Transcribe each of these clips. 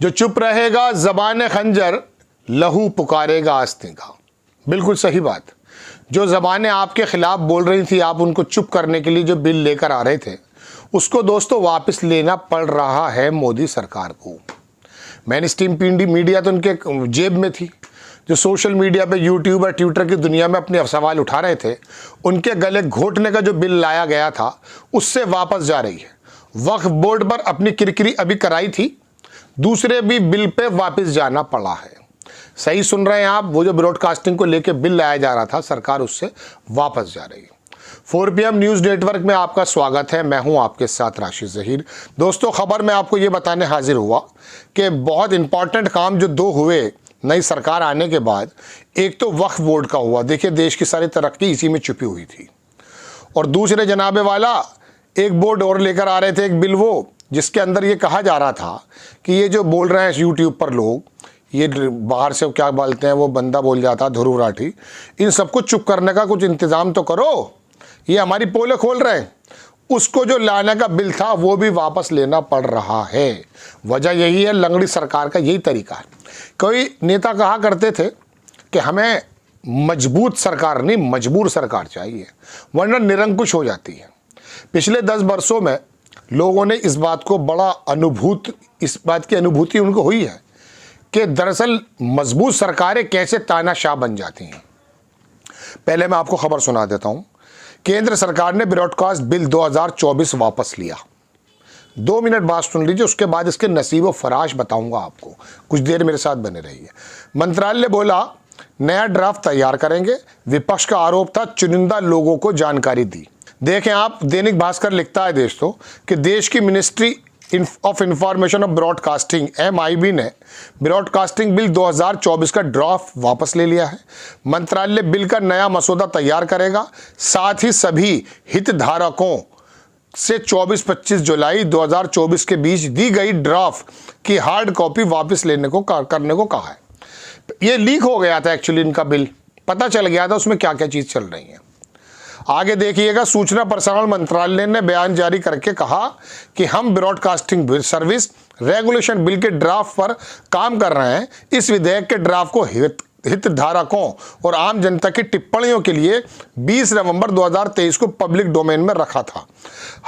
जो चुप रहेगा ज़बान खंजर, लहू पुकारेगा आस्तीन का। बिल्कुल सही बात। जो ज़बानें आपके खिलाफ बोल रही थी, आप उनको चुप करने के लिए जो बिल लेकर आ रहे थे, उसको दोस्तों वापस लेना पड़ रहा है मोदी सरकार को। मेन स्ट्रीम मीडिया तो उनके जेब में थी। जो सोशल मीडिया पे यूट्यूब और ट्विटर की दुनिया में अपने सवाल उठा रहे थे, उनके गले घोटने का जो बिल लाया गया था, उससे वापस जा रही है। वक्फ बोर्ड पर अपनी किरकिरी अभी कराई थी, दूसरे भी बिल पे वापस जाना पड़ा है। सही सुन रहे हैं आप, वो जो ब्रॉडकास्टिंग को लेकर बिल लाया जा रहा था, सरकार उससे वापस जा रही है। 4 PM न्यूज़ नेटवर्क में आपका स्वागत है। मैं हूं आपके साथ राशिद ज़हीर। दोस्तों, खबर में आपको ये बताने हाजिर हुआ कि बहुत इंपॉर्टेंट काम जो 2 हुए नई सरकार आने के बाद। एक तो वक्फ बोर्ड का हुआ। देखिए, देश की सारी तरक्की इसी में छुपी हुई थी। और दूसरे जनाबे वाला एक बोर्ड और लेकर आ रहे थे, एक बिल वो, जिसके अंदर ये कहा जा रहा था कि ये जो बोल रहे हैं यूट्यूब पर लोग, ये बाहर से क्या बोलते हैं, वो बंदा बोल जाता ध्रुव राठी, इन सबको चुप करने का कुछ इंतज़ाम तो करो, ये हमारी पोले खोल रहे हैं। उसको जो लाने का बिल था वो भी वापस लेना पड़ रहा है। वजह यही है, लंगड़ी सरकार का यही तरीका है। कोई नेता कहा करते थे कि हमें मजबूत सरकार नहीं, मजबूर सरकार चाहिए, वरना निरंकुश हो जाती है। पिछले 10 वर्षों में लोगों ने इस बात की अनुभूति उनको हुई है कि दरअसल मजबूत सरकारें कैसे तानाशाह बन जाती हैं। पहले मैं आपको खबर सुना देता हूं। केंद्र सरकार ने ब्रॉडकास्ट बिल 2024 वापस लिया। 2 मिनट बाद सुन लीजिए, उसके बाद इसके नसीब व फराश बताऊंगा आपको। कुछ देर मेरे साथ बने रहिए। मंत्रालय बोला नया ड्राफ्ट तैयार करेंगे। विपक्ष का आरोप था चुनिंदा लोगों को जानकारी दी। देखें आप, दैनिक भास्कर लिखता है दोस्तों कि देश की ministry of information of broadcasting MIB ने ब्रॉडकास्टिंग बिल 2024 का ड्राफ्ट वापस ले लिया है। मंत्रालय बिल का नया मसौदा तैयार करेगा। साथ ही सभी हितधारकों से 24-25 जुलाई 2024 के बीच दी गई ड्राफ्ट की हार्ड कॉपी वापस करने को कहा है। ये लीक हो गया था एक्चुअली, इनका बिल पता चल गया था उसमें क्या क्या चीज़ चल रही है। आगे देखिएगा, सूचना मंत्रालय ने बयान जारी करके कहा कि हम ब्रॉडकास्टिंग सर्विस रेगुलेशन बिल के ड्राफ्ट पर काम कर रहे हैं। इस विधेयक के ड्राफ्ट को हितधारकों और आम जनता की टिप्पणियों के लिए 20 नवंबर 2023 को पब्लिक डोमेन में रखा था।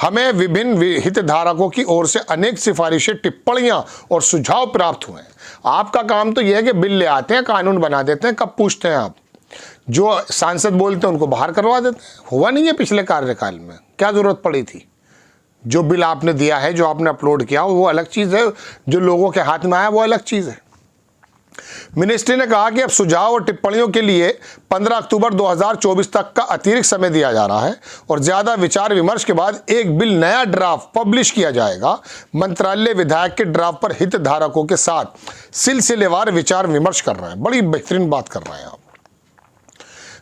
हमें विभिन्न हितधारकों की ओर से अनेक सिफारिशें, टिप्पणियां और सुझाव प्राप्त हुए हैं। आपका काम तो यह है कि बिल ले आते हैं, कानून बना देते हैं। कब पूछते हैं आप? जो सांसद बोलते हैं उनको बाहर करवा देते हैं। हुआ नहीं है पिछले कार्यकाल में, क्या जरूरत पड़ी थी? जो बिल आपने दिया है, जो आपने अपलोड किया, वो अलग चीज़ है, जो लोगों के हाथ में आया वो अलग चीज़ है। मिनिस्ट्री ने कहा कि अब सुझाव और टिप्पणियों के लिए 15 अक्टूबर 2024 तक का अतिरिक्त समय दिया जा रहा है और ज़्यादा विचार विमर्श के बाद एक बिल नया ड्राफ्ट पब्लिश किया जाएगा। मंत्रालय विधेयक के ड्राफ्ट पर हितधारकों के साथ सिलसिलेवार विचार विमर्श कर रहा है। बड़ी बेहतरीन बात कर रहे हैं आप।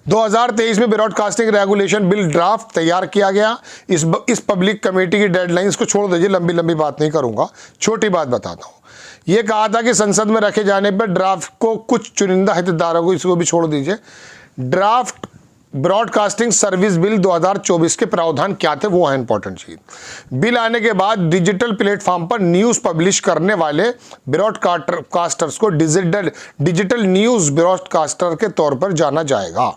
2023 में ब्रॉडकास्टिंग रेगुलेशन बिल ड्राफ्ट तैयार किया गया। इस पब्लिक कमेटी की डेडलाइंस को छोड़ दीजिए, लंबी बात नहीं करूंगा, छोटी बात बताता हूं। यह कहा था कि संसद में रखे जाने पर ड्राफ्ट को कुछ चुनिंदा हितधारकों, इसको भी छोड़ दीजिए। ड्राफ्ट ब्रॉडकास्टिंग सर्विस बिल 2024 के प्रावधान क्या थे, वो है इंपॉर्टेंट चीज। बिल आने के बाद डिजिटल प्लेटफॉर्म पर न्यूज पब्लिश करने वाले ब्रॉडकास्टर्स को डिजिटल न्यूज ब्रॉडकास्टर के तौर पर जाना जाएगा।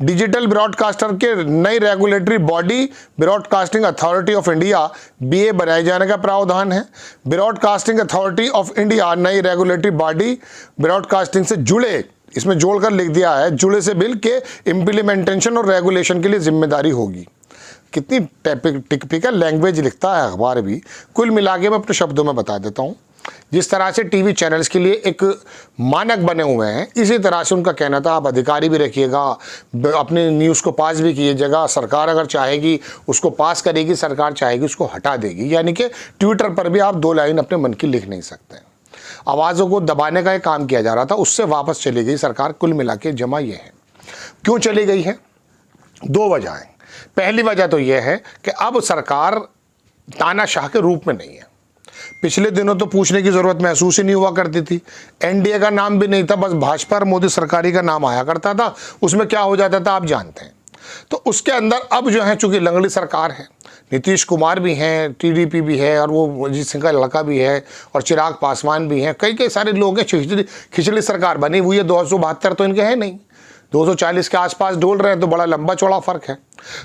डिजिटल ब्रॉडकास्टर के नई regulatory body broadcasting authority of India BA बनाए जाने का प्रावधान है। ब्रॉडकास्टिंग अथॉरिटी ऑफ इंडिया नई रेगुलेटरी बॉडी ब्रॉडकास्टिंग से जुड़े, इसमें जोड़कर लिख दिया है, जुड़े से बिल के इम्प्लीमेंटेशन और रेगुलेशन के लिए जिम्मेदारी होगी। कितनी टिपिकल लैंग्वेज लिखता है अखबार भी। कुल मिला के मैं अपने शब्दों में बता देता हूँ। जिस तरह से टीवी चैनल्स के लिए एक मानक बने हुए हैं, इसी तरह से उनका कहना था आप अधिकारी भी रखिएगा, अपने न्यूज़ को पास भी कीजिएगा। सरकार अगर चाहेगी उसको पास करेगी, सरकार चाहेगी उसको हटा देगी। यानी कि ट्विटर पर भी आप 2 लाइन अपने मन की लिख नहीं सकते। आवाज़ों को दबाने का एक काम किया जा रहा था, उससे वापस चली गई सरकार। कुल मिला के जमा ये है। क्यों चली गई है? 2 वजहें। पहली वजह तो यह है कि अब सरकार तानाशाह के रूप में नहीं है। पिछले दिनों तो पूछने की जरूरत महसूस ही नहीं हुआ करती थी। NDA का नाम भी नहीं था, बस भाजपा और मोदी सरकारी का नाम आया करता था। उसमें क्या हो जाता था आप जानते हैं। तो उसके अंदर अब जो है चूंकि लंगड़ी सरकार है, नीतीश कुमार भी हैं, टीडीपी भी है, और वो अजीत सिंह का लड़का भी है, और चिराग पासवान भी हैं, कई सारे लोग हैं। खिचड़ी सरकार बनी हुई है, 272 तो इनके हैं नहीं, 240 के आसपास डोल रहे हैं, तो बड़ा लंबा चौड़ा फर्क है।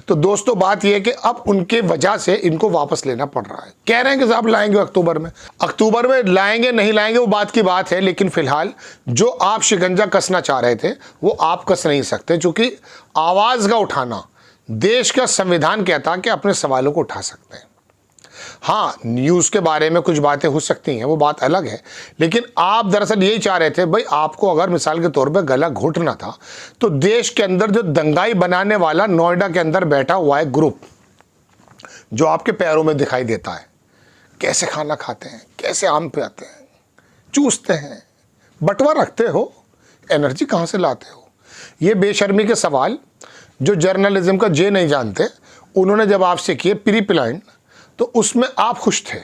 तो दोस्तों बात यह है कि अब उनके वजह से इनको वापस लेना पड़ रहा है। कह रहे हैं कि साहब लाएंगे अक्टूबर में लाएंगे नहीं लाएंगे वो बात की बात है, लेकिन फिलहाल जो आप शिकंजा कसना चाह रहे थे वो आप कस नहीं सकते, क्योंकि आवाज का उठाना देश का संविधान कहता है कि अपने सवालों को उठा सकते हैं। हाँ, न्यूज़ के बारे में कुछ बातें हो सकती हैं, वो बात अलग है, लेकिन आप दरअसल यही चाह रहे थे भाई, आपको अगर मिसाल के तौर पे गला घोटना था तो देश के अंदर जो दंगाई बनाने वाला नोएडा के अंदर बैठा हुआ है ग्रुप, जो आपके पैरों में दिखाई देता है, कैसे खाना खाते हैं, कैसे आम पे आते हैं, चूसते हैं, बटवा रखते हो, एनर्जी कहाँ से लाते हो, ये बेशर्मी के सवाल जो जर्नलिज्म का जे नहीं जानते, उन्होंने जब आपसे किए प्री प्लान, तो उसमें आप खुश थे।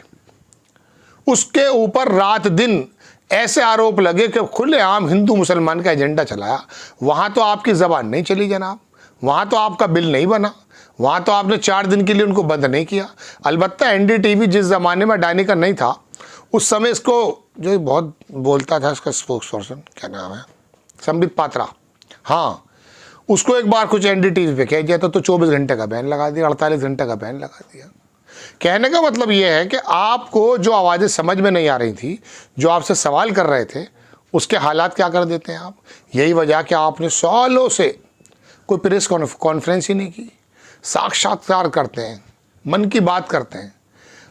उसके ऊपर रात दिन ऐसे आरोप लगे कि खुलेआम हिंदू मुसलमान का एजेंडा चलाया। वहाँ तो आपकी ज़बान नहीं चली जनाब, वहाँ तो आपका बिल नहीं बना, वहाँ तो आपने 4 दिन के लिए उनको बंद नहीं किया। अलबत्ता एनडीटीवी जिस ज़माने में अडानी का नहीं था, उस समय इसको जो बहुत बोलता था, इसका स्पोक्स पर्सन क्या नाम है, संबित पात्रा, हाँ, उसको एक बार कुछ एनडीटीवी पे कह दिया तो 24 घंटे का बैन लगा दिया, 48 घंटे का बैन लगा दिया। कहने का मतलब यह है कि आपको जो आवाज़ें समझ में नहीं आ रही थी, जो आपसे सवाल कर रहे थे, उसके हालात क्या कर देते हैं आप। यही वजह कि आपने सालों से कोई प्रेस कॉन्फ्रेंस ही नहीं की, साक्षात्कार करते हैं, मन की बात करते हैं,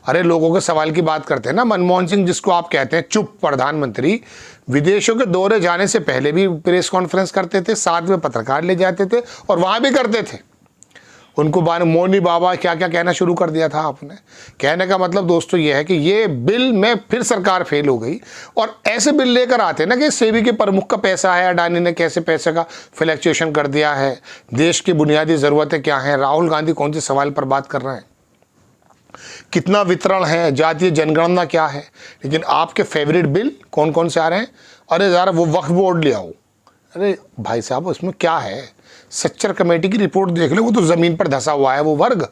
अरे लोगों के सवाल की बात करते हैं ना। मनमोहन सिंह, जिसको आप कहते हैं चुप प्रधानमंत्री, विदेशों के दौरे जाने से पहले भी प्रेस कॉन्फ्रेंस करते थे, साथ में पत्रकार ले जाते थे, और वहाँ भी करते थे। उनको मौनी बाबा क्या क्या कहना शुरू कर दिया था आपने। कहने का मतलब दोस्तों ये है कि ये बिल में फिर सरकार फेल हो गई, और ऐसे बिल लेकर आते हैं ना कि सेबी के प्रमुख का पैसा है, अडानी ने कैसे पैसे का फ्लैक्चुएशन कर दिया है, देश की बुनियादी ज़रूरतें क्या हैं, राहुल गांधी कौन से सवाल पर बात कर रहे हैं, कितना वितरण है, जातीय जनगणना क्या है। लेकिन आपके फेवरेट बिल कौन कौन से आ रहे हैं, अरे यार वो वक्फ बोर्ड ले आओ, अरे भाई साहब उसमें क्या है, सच्चर कमेटी की रिपोर्ट देख लो, वो तो ज़मीन पर धंसा हुआ है वो वर्ग।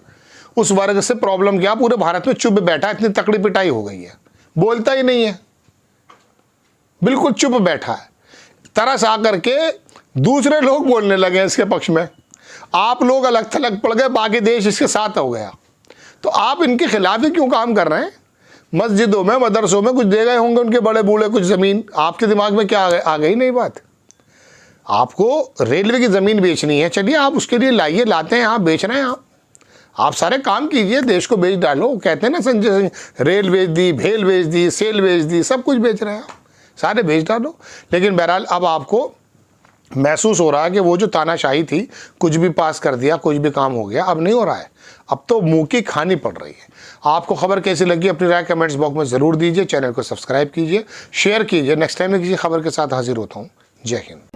उस वर्ग से प्रॉब्लम क्या, पूरे भारत में चुप बैठा है, इतनी तकड़ी पिटाई हो गई है, बोलता ही नहीं है, बिल्कुल चुप बैठा है। तरस आकर के दूसरे लोग बोलने लगे इसके पक्ष में, आप लोग अलग थलग पड़ गए, बाकी देश इसके साथ हो गया। तो आप इनके खिलाफ ही क्यों काम कर रहे हैं। मस्जिदों में, मदरसों में कुछ दे गए होंगे उनके बड़े बूढ़े कुछ ज़मीन, आपके दिमाग में क्या आ गई नहीं बात। आपको रेलवे की ज़मीन बेचनी है, चलिए आप उसके लिए लाइए, लाते हैं, आप बेच रहे हैं, आप सारे काम कीजिए, देश को बेच डालो। कहते हैं ना संजय सिंह, रेल बेच दी, भेल बेच दी, सेल बेच दी, सब कुछ बेच रहे हैं आप, सारे बेच डालो। लेकिन बहरहाल अब आपको महसूस हो रहा है कि वो जो तानाशाही थी, कुछ भी पास कर दिया, कुछ भी काम हो गया, अब नहीं हो रहा है, अब तो मुंह की खानी पड़ रही है। आपको खबर कैसी लगी अपनी राय कमेंट्स बॉक्स में ज़रूर दीजिए, चैनल को सब्सक्राइब कीजिए, शेयर कीजिए। नेक्स्ट टाइम मैं किसी खबर के साथ हाजिर होता हूँ। जय हिंद।